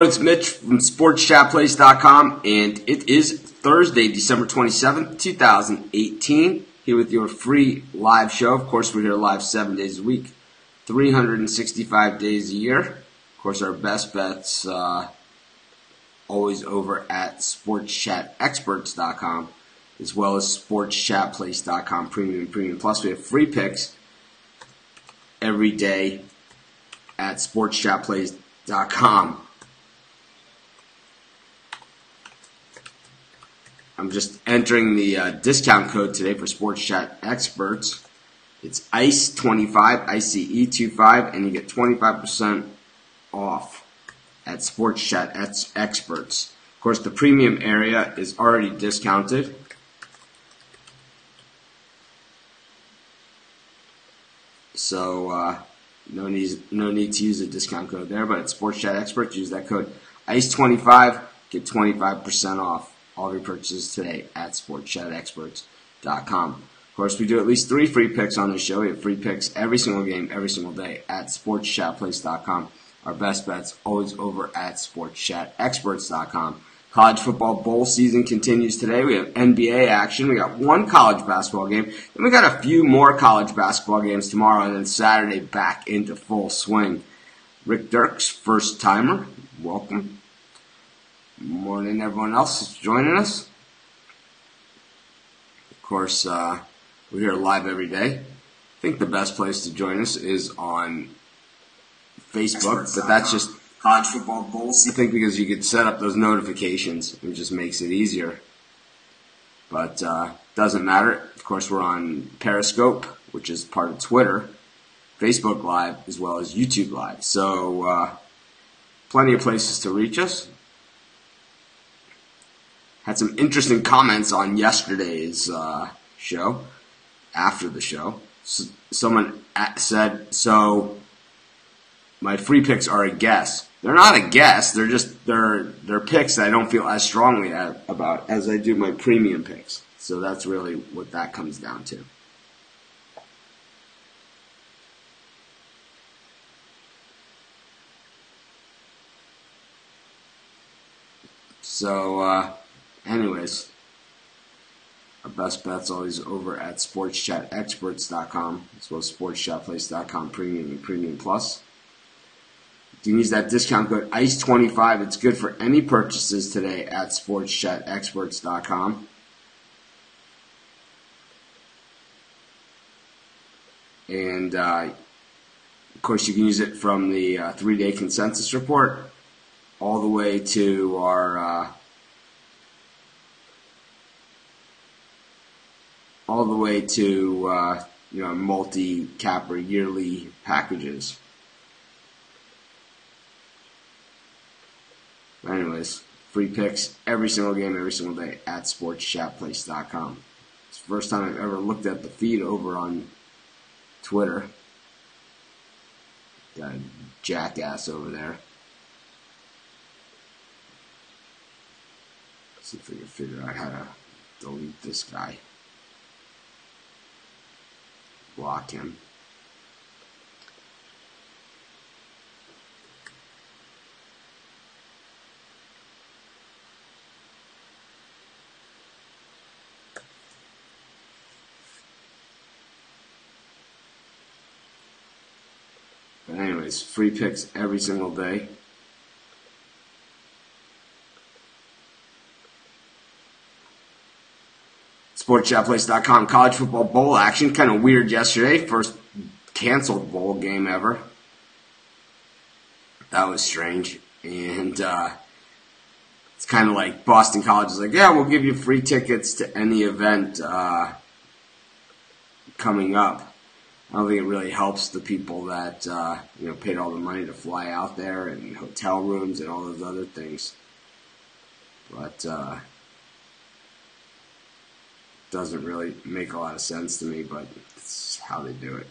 It's Mitch from SportsChatPlace.com, and it is Thursday, December 27th, 2018, here with your free live show. Of course, we're here live 7 days a week, 365 days a year. Of course, our best bets always over at SportsChatExperts.com, as well as SportsChatPlace.com, Premium Plus. We have free picks every day at SportsChatPlace.com. I'm just entering the discount code today for Sports Chat Experts. It's ICE25, ICE25, and you get 25% off at Sports Chat Experts. Of course, the premium area is already discounted. So no need to use a discount code there, but at Sports Chat Experts, use that code ICE25, get 25% off all your purchases today at SportsChatExperts.com. Of course, we do at least 3 free picks on the show. We have free picks every single game, every single day at SportsChatPlace.com. Our best bets always over at SportsChatExperts.com. College football bowl season continues today. We have NBA action. We got one college basketball game. Then we got a few more college basketball games tomorrow, and then Saturday back into full swing. Rick Dirks, first timer. Welcome. Morning, everyone else is joining us. Of course, we're here live every day. I think the best place to join us is on Facebook, but that's just college football bowl season. I think because you could set up those notifications, it just makes it easier. But doesn't matter. Of course, we're on Periscope, which is part of Twitter, Facebook Live, as well as YouTube Live. So plenty of places to reach us. Had some interesting comments on yesterday's show, after the show. Someone said, so my free picks are a guess. They're not a guess, they're picks that I don't feel as strongly about as I do my premium picks. So that's really what that comes down to. So, anyways, our best bet's always over at SportsChatExperts.com, as well as SportsChatPlace.com Premium and Premium Plus. You can use that discount code ICE25. It's good for any purchases today at SportsChatExperts.com. And, of course, you can use it from the 3-day consensus report all the way to our multi-cap or yearly packages. But anyways, free picks every single game, every single day at SportsChatPlace.com. It's the first time I've ever looked at the feed over on Twitter. Got a jackass over there. Let's see if we can figure out how to delete this guy. Block him. But anyways, free picks every single day. SportsChatPlace.com college football bowl action. Kind of weird yesterday. First canceled bowl game ever. That was strange. And it's kind of like Boston College is like, yeah, we'll give you free tickets to any event coming up. I don't think it really helps the people that paid all the money to fly out there and hotel rooms and all those other things. But doesn't really make a lot of sense to me, but it's how they do it.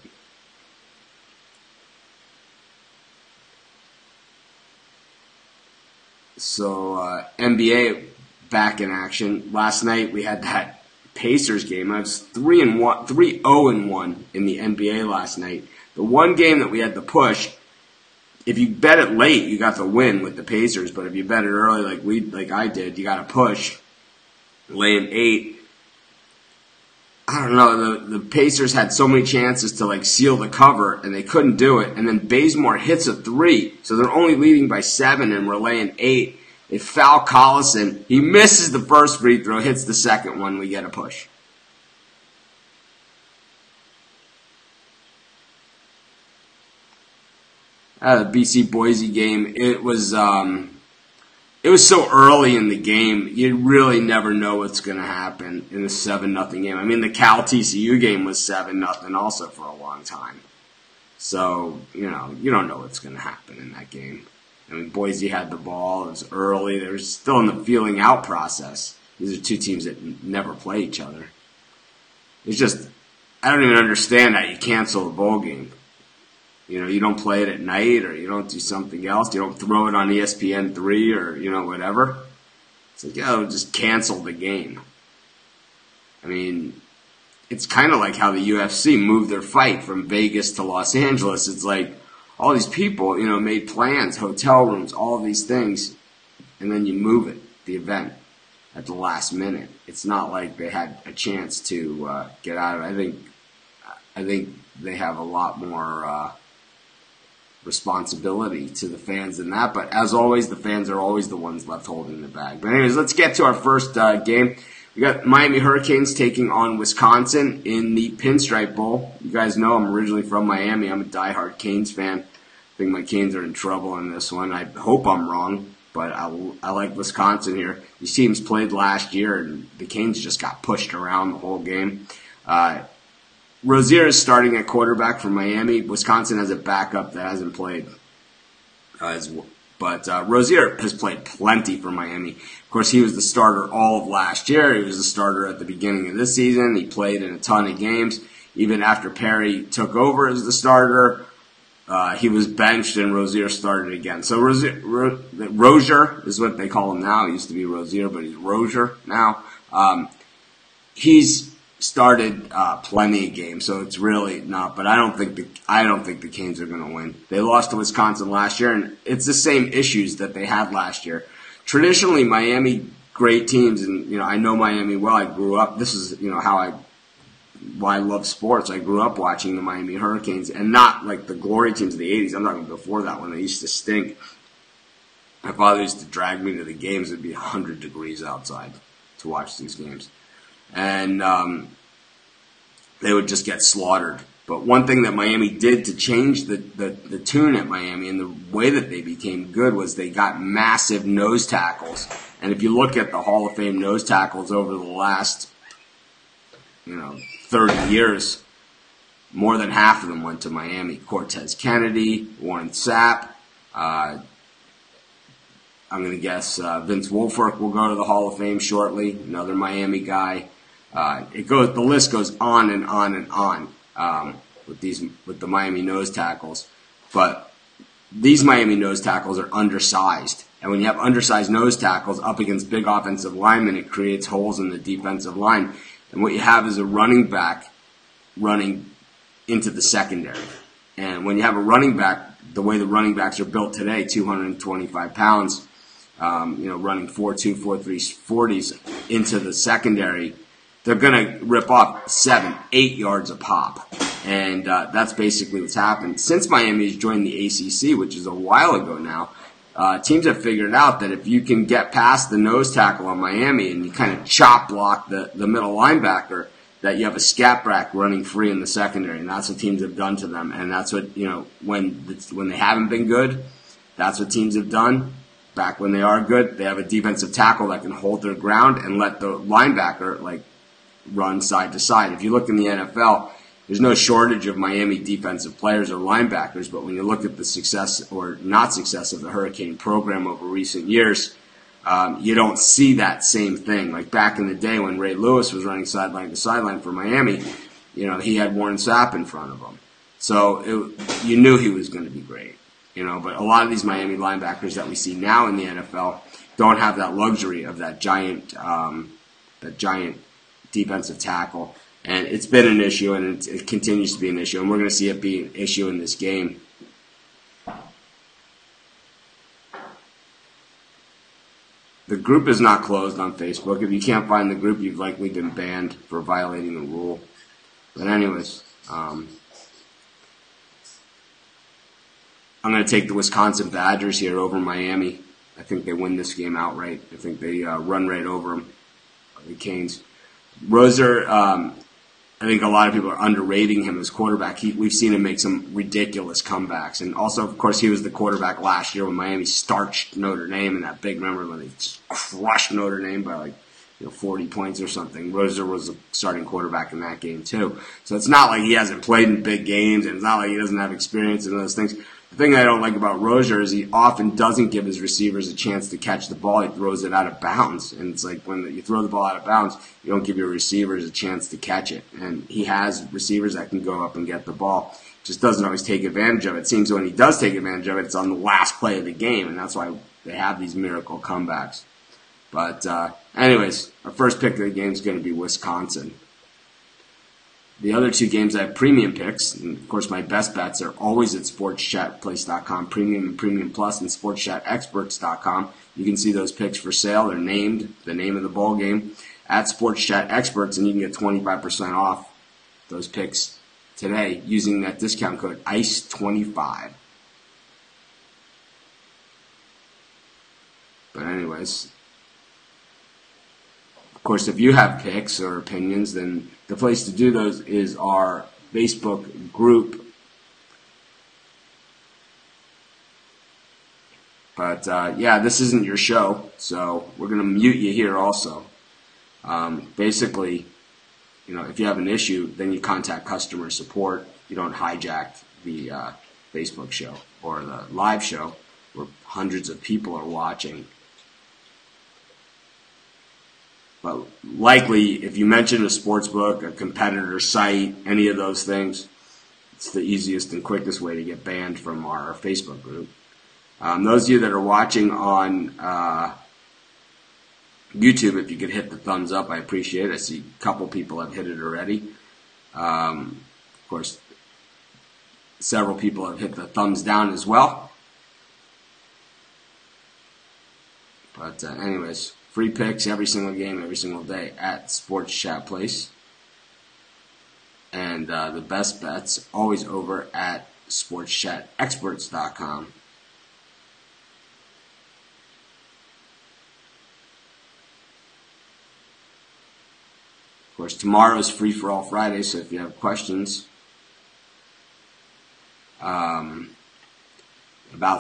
So NBA back in action. Last night we had that Pacers game. I was 3-0-1 in the NBA last night. The one game that we had to push, if you bet it late, you got the win with the Pacers. But if you bet it early, like I did, you got to push, laying 8. I don't know. The Pacers had so many chances to like seal the cover, and they couldn't do it. And then Bazemore hits a 3, so they're only leading by 7, and we're laying 8. They foul Collison. He misses the first free throw, hits the second one. We get a push. The BC Boise game. It was so early in the game, you really never know what's going to happen in a 7-0 game. I mean, the Cal-TCU game was 7-0 also for a long time. So, you don't know what's going to happen in that game. I mean, Boise had the ball. It was early. They were still in the feeling out process. These are two teams that never play each other. It's just, I don't even understand how you cancel a bowl game. You don't play it at night, or you don't do something else. You don't throw it on ESPN3 or, whatever. It's like, just cancel the game. I mean, it's kind of like how the UFC moved their fight from Vegas to Los Angeles. It's like all these people, made plans, hotel rooms, all these things, and then you move it, the event, at the last minute. It's not like they had a chance to get out of it. I think they have a lot more responsibility to the fans than that, but as always, the fans are always the ones left holding the bag. But anyways, let's get to our first game. We got Miami Hurricanes taking on Wisconsin in the Pinstripe Bowl. You guys know I'm originally from Miami. I'm a diehard Canes fan. I think my Canes are in trouble in this one. I hope I'm wrong, but I like Wisconsin here. These teams played last year, and the Canes just got pushed around the whole game. Rozier is starting at quarterback for Miami. Wisconsin has a backup that hasn't played. But Rozier has played plenty for Miami. Of course, he was the starter all of last year. He was the starter at the beginning of this season. He played in a ton of games. Even after Perry took over as the starter, he was benched and Rozier started again. So Rozier is what they call him now. He used to be Rozier, but he's Rozier now. He's started plenty of games, so it's really not. But I don't think the Canes are going to win. They lost to Wisconsin last year, and it's the same issues that they had last year. Traditionally, Miami, great teams, and I know Miami well. I grew up. This is why I love sports. I grew up watching the Miami Hurricanes, and not like the glory teams of the '80s. I'm talking before that when they used to stink. My father used to drag me to the games. It'd be 100 degrees outside to watch these games. And they would just get slaughtered. But one thing that Miami did to change the tune at Miami and the way that they became good was they got massive nose tackles. And if you look at the Hall of Fame nose tackles over the last 30 years, more than half of them went to Miami. Cortez Kennedy, Warren Sapp, I'm going to guess Vince Wilfork will go to the Hall of Fame shortly, another Miami guy. The list goes on and on and on with the Miami nose tackles, but these Miami nose tackles are undersized, and when you have undersized nose tackles up against big offensive linemen, it creates holes in the defensive line, and what you have is a running back running into the secondary, and when you have a running back, the way the running backs are built today, 225 pounds, running 4.2, 4.3 40s into the secondary, they're going to rip off 7, 8 yards a pop. And that's basically what's happened. Since Miami has joined the ACC, which is a while ago now, teams have figured out that if you can get past the nose tackle on Miami and you kind of chop block the middle linebacker, that you have a scat back running free in the secondary. And that's what teams have done to them. And that's what, when they haven't been good, that's what teams have done. Back when they are good, they have a defensive tackle that can hold their ground and let the linebacker, run side to side. If you look in the NFL, there's no shortage of Miami defensive players or linebackers, but when you look at the success or not success of the Hurricane program over recent years, you don't see that same thing. Like back in the day when Ray Lewis was running sideline to sideline for Miami, he had Warren Sapp in front of him. So you knew he was going to be great. But a lot of these Miami linebackers that we see now in the NFL don't have that luxury of that giant defensive tackle, and it's been an issue, and it continues to be an issue, and we're going to see it be an issue in this game. The group is not closed on Facebook. If you can't find the group, you've likely been banned for violating a rule. But anyways, I'm going to take the Wisconsin Badgers here over Miami. I think they win this game outright. I think they run right over them, the Canes. Roser, I think a lot of people are underrating him as quarterback. We've seen him make some ridiculous comebacks. And also, of course, he was the quarterback last year when Miami starched Notre Dame in that big, remember when they just crushed Notre Dame by 40 points or something. Roser was a starting quarterback in that game too. So it's not like he hasn't played in big games, and it's not like he doesn't have experience in those things. The thing I don't like about Rozier is he often doesn't give his receivers a chance to catch the ball. He throws it out of bounds. And it's like when you throw the ball out of bounds, you don't give your receivers a chance to catch it. And he has receivers that can go up and get the ball. Just doesn't always take advantage of it. It seems when he does take advantage of it, it's on the last play of the game. And that's why they have these miracle comebacks. But anyways, our first pick of the game is going to be Wisconsin. The other two games I have premium picks, and of course my best bets are always at sportschatplace.com, premium and premium plus, and sportschatexperts.com. You can see those picks for sale. They're named, the name of the bowl game, at Sportschat Experts, and you can get 25% off those picks today using that discount code ICE25. But anyways, of course, if you have picks or opinions, then the place to do those is our Facebook group. But yeah, this isn't your show, so we're going to mute you here also. Basically, if you have an issue, then you contact customer support. You don't hijack the Facebook show or the live show where hundreds of people are watching. But likely, if you mention a sports book, a competitor site, any of those things, it's the easiest and quickest way to get banned from our Facebook group. Those of you that are watching on YouTube, if you could hit the thumbs up, I appreciate it. I see a couple people have hit it already. Of course, several people have hit the thumbs down as well. But anyways, free picks every single game, every single day at Sports Chat Place. And the best bets always over at sportschatexperts.com. Of course, tomorrow is Free for All Friday, so if you have questions about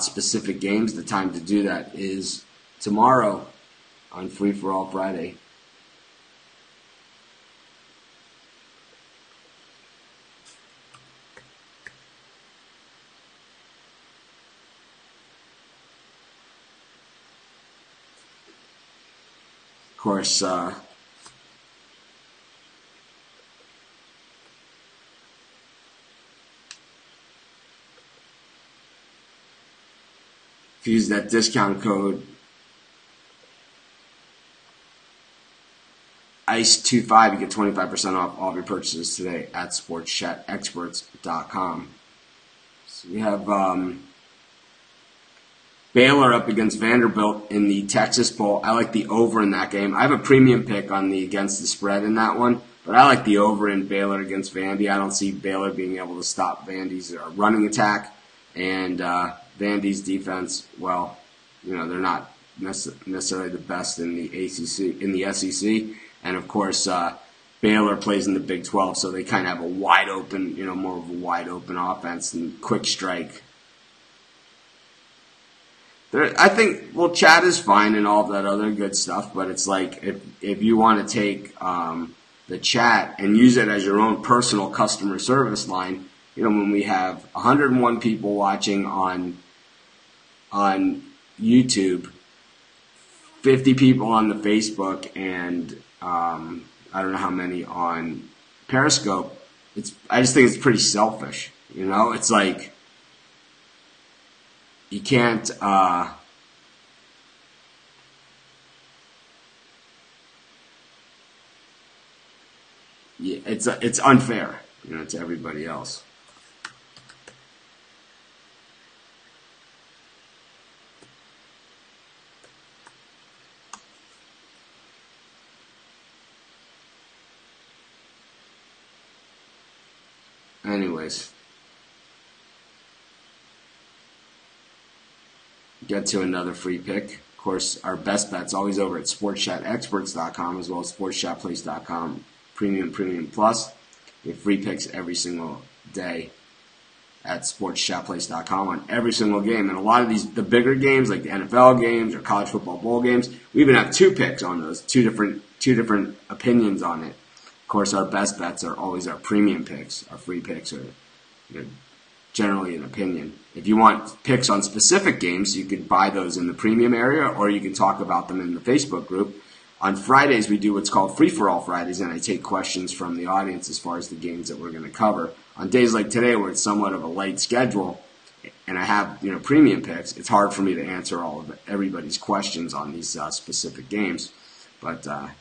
specific games, the time to do that is tomorrow on Free for All Friday. Of course, if you use that discount code ICE25, you get 25% off all of your purchases today at sportschatexperts.com. So we have Baylor up against Vanderbilt in the Texas Bowl. I like the over in that game. I have a premium pick on the against the spread in that one, but I like the over in Baylor against Vandy. I don't see Baylor being able to stop Vandy's running attack, and Vandy's defense, well, they're not necessarily the best in the ACC, in the SEC. And, of course, Baylor plays in the Big 12, so they kind of have a wide open, more of a wide open offense and quick strike. I think, chat is fine and all that other good stuff, but it's like if you want to take the chat and use it as your own personal customer service line, when we have 101 people watching on YouTube, 50 people on the Facebook, and I don't know how many on Periscope. I just think it's pretty selfish. It's like you can't. It's unfair, to everybody else. anyways, get to another free pick. Of course, our best bet's always over at sportschatexperts.com as well as sportschatplace.com. Premium Plus. We have free picks every single day at sportschatplace.com on every single game. And a lot of the bigger games, like the NFL games or college football bowl games, we even have two picks on those, two different opinions on it. Of course, our best bets are always our premium picks. Our free picks are generally an opinion. If you want picks on specific games, you could buy those in the premium area, or you can talk about them in the Facebook group. On Fridays, we do what's called Free-for-All Fridays, and I take questions from the audience as far as the games that we're going to cover. On days like today, where it's somewhat of a light schedule, and I have premium picks, it's hard for me to answer all of everybody's questions on these specific games. But I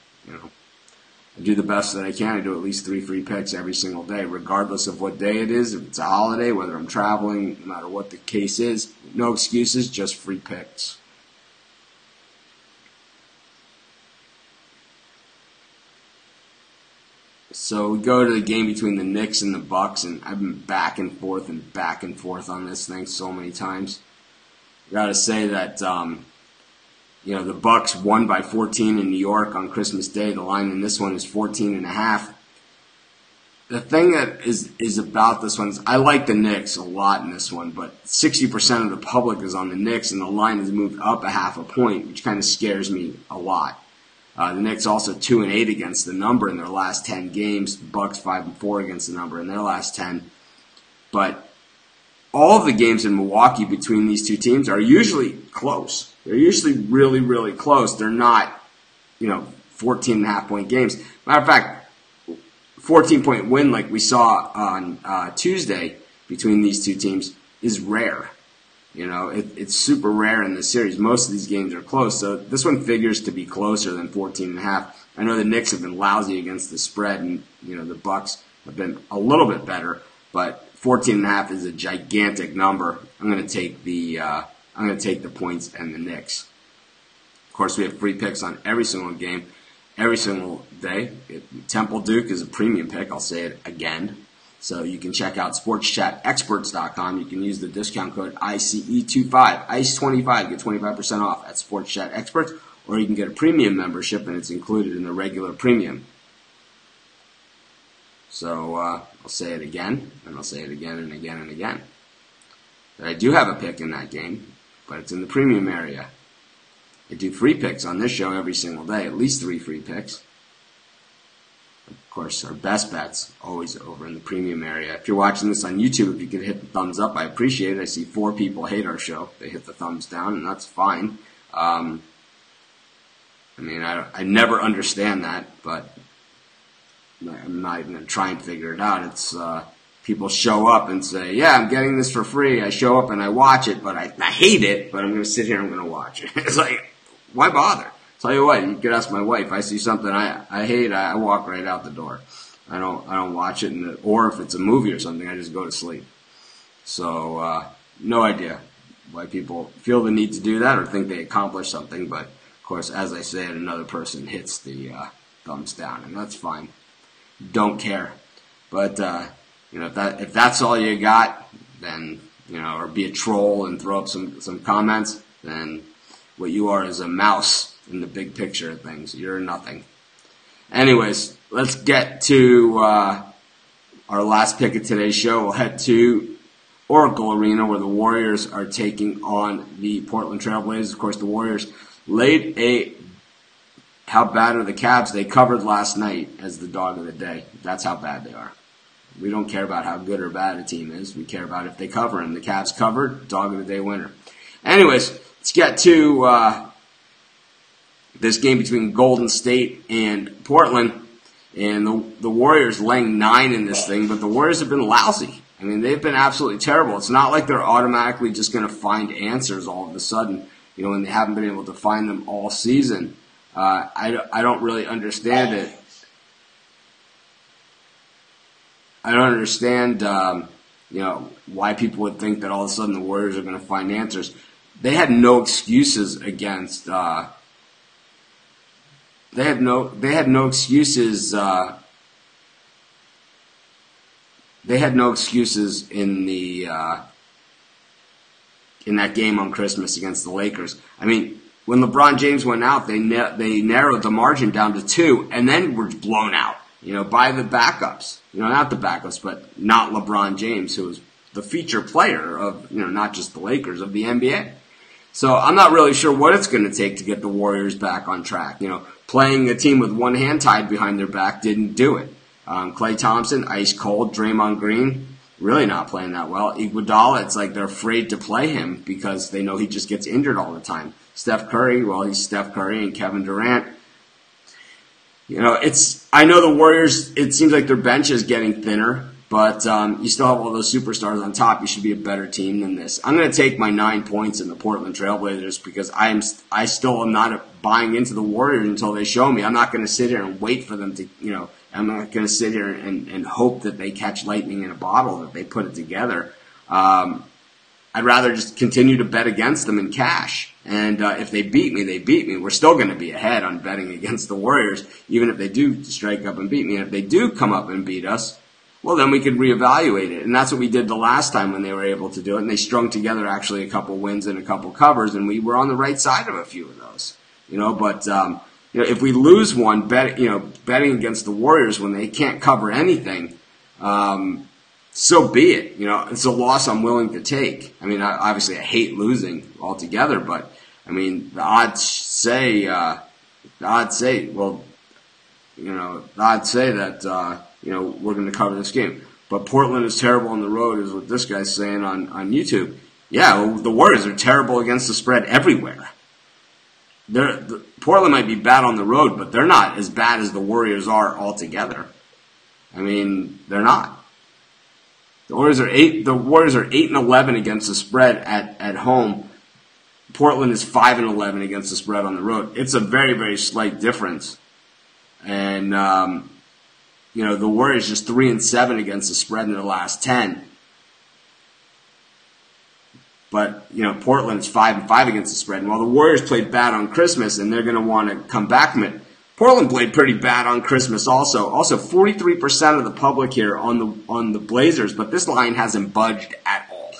do the best that I can. I do at least 3 free picks every single day, regardless of what day it is. If it's a holiday, whether I'm traveling, no matter what the case is, no excuses, just free picks. So we go to the game between the Knicks and the Bucks, and I've been back and forth on this thing so many times. Got to say that the Bucks won by 14 in New York on Christmas Day. The line in this one is 14.5. The thing that is about this one is I like the Knicks a lot in this one, but 60% of the public is on the Knicks, and the line has moved up a half a point, which kind of scares me a lot. The Knicks also 2-8 against the number in their last 10 games. The Bucks 5-4 against the number in their last 10. But all of the games in Milwaukee between these two teams are usually close. They're usually really, really close. They're not, 14.5 point games. Matter of fact, 14-point win like we saw on Tuesday between these two teams is rare. It's super rare in this series. Most of these games are close, so this one figures to be closer than 14.5. I know the Knicks have been lousy against the spread, and the Bucks have been a little bit better, but 14.5 is a gigantic number. I'm going to take the points and the Knicks. Of course, we have free picks on every single game, every single day. Temple Duke is a premium pick. I'll say it again. So you can check out sportschatexperts.com. You can use the discount code ICE25, ICE25, get 25% off at Sports Chat Experts, or you can get a premium membership, and it's included in the regular premium. So I'll say it again, and I'll say it again and again and again. That I do have a pick in that game, but it's in the premium area. I do free picks on this show every single day, at least 3 free picks. Of course, our best bets always over in the premium area. If you're watching this on YouTube, if you could hit the thumbs up, I appreciate it. I see 4 people hate our show. They hit the thumbs down, and that's fine. I never understand that, but I'm not even going to try and figure it out. It's people show up and say, yeah, I'm getting this for free. I show up and I watch it, but I hate it, but I'm going to sit here and I'm going to watch it. It's like, why bother? Tell you what, you could ask my wife. I see something I hate, I walk right out the door. I don't watch it, or if it's a movie or something, I just go to sleep. So no idea why people feel the need to do that or think they accomplished something. But of course, as I said, another person hits the thumbs down, and that's fine. Don't care. But if that's all you got, then or be a troll and throw up some comments, then what you are is a mouse in the big picture of things. You're nothing. Anyways, let's get to our last pick of today's show. We'll head to Oracle Arena, where the Warriors are taking on the Portland Trail Blazers. Of course, the Warriors laid how bad are the Cavs? They covered last night as the dog of the day. That's how bad they are. We don't care about how good or bad a team is. We care about if they cover, and the Cavs covered, dog of the day winner. Anyways, let's get to this game between Golden State and Portland, and the Warriors laying 9 in this thing, but the Warriors have been lousy. I mean, they've been absolutely terrible. It's not like they're automatically just going to find answers all of a sudden, when they haven't been able to find them all season. I don't really understand it. I don't understand, why people would think that all of a sudden the Warriors are going to find answers. They had no excuses against. They had no excuses they had no excuses in that game on Christmas against the Lakers. I mean, when LeBron James went out, they narrowed the margin down to 2, and then were blown out, by the backups. Not the backups, but not LeBron James, who was the feature player of, not just the Lakers, of the NBA. So I'm not really sure what it's going to take to get the Warriors back on track. Playing a team with one hand tied behind their back didn't do it. Klay Thompson, ice cold. Draymond Green, really not playing that well. Iguodala, it's like they're afraid to play him because they know he just gets injured all the time. Steph Curry, well, he's Steph Curry, and Kevin Durant. I know the Warriors, it seems like their bench is getting thinner, but you still have all those superstars on top. You should be a better team than this. I'm going to take my 9 points in the Portland Trailblazers because I still am not buying into the Warriors until they show me. I'm not going to sit here and wait for them to, I'm not going to sit here and hope that they catch lightning in a bottle, that they put it together. I'd rather just continue to bet against them in cash. And if they beat me, they beat me. We're still going to be ahead on betting against the Warriors, even if they do strike up and beat me. And if they do come up and beat us, well, then we could reevaluate it. And that's what we did the last time when they were able to do it. And they strung together actually a couple wins and a couple covers, and we were on the right side of a few of those. But if we lose one, betting against the Warriors when they can't cover anything, so be it. It's a loss I'm willing to take. I mean, obviously I hate losing altogether, but I mean, the odds say that, we're going to cover this game. But Portland is terrible on the road, is what this guy's saying on YouTube. Yeah, well, the Warriors are terrible against the spread everywhere. Portland might be bad on the road, but they're not as bad as the Warriors are altogether. I mean, they're not. The Warriors are 8-11 against the spread at home. Portland is 5-11 against the spread on the road. It's a very, very slight difference. And the Warriors just 3-7 against the spread in their last 10. But Portland is 5-5 against the spread. And while the Warriors played bad on Christmas and they're going to want to come back from it, Portland played pretty bad on Christmas also. Also, 43% of the public here on the Blazers, but this line hasn't budged at all.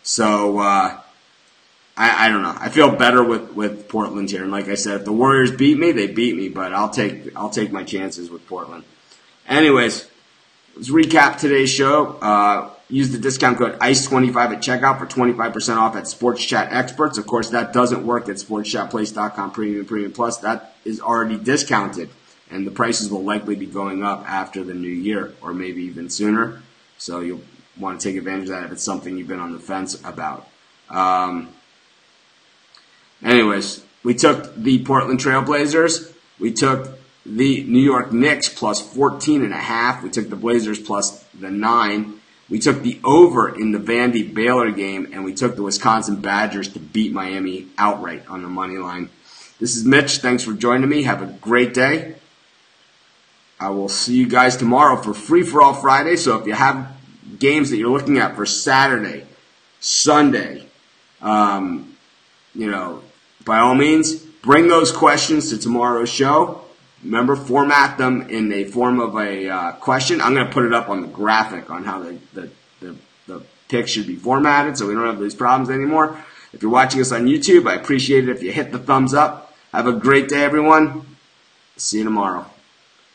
So I don't know. I feel better with Portland here. And like I said, if the Warriors beat me, they beat me. But I'll take my chances with Portland. Anyways, let's recap today's show. Use the discount code ICE25 at checkout for 25% off at Sports Chat Experts. Of course, that doesn't work at SportsChatPlace.com Premium Plus. That is already discounted, and the prices will likely be going up after the new year, or maybe even sooner. So you'll want to take advantage of that if it's something you've been on the fence about. Anyways, we took the Portland Trailblazers. We took the New York Knicks plus 14.5. We took the Blazers plus the 9. We took the over in the Vandy-Baylor game, and we took the Wisconsin Badgers to beat Miami outright on the money line. This is Mitch. Thanks for joining me. Have a great day. I will see you guys tomorrow for Free For All Friday. So if you have games that you're looking at for Saturday, Sunday, by all means, bring those questions to tomorrow's show. Remember, format them in the form of a question. I'm going to put it up on the graphic on how the pick should be formatted so we don't have these problems anymore. If you're watching us on YouTube, I appreciate it if you hit the thumbs up. Have a great day, everyone. See you tomorrow.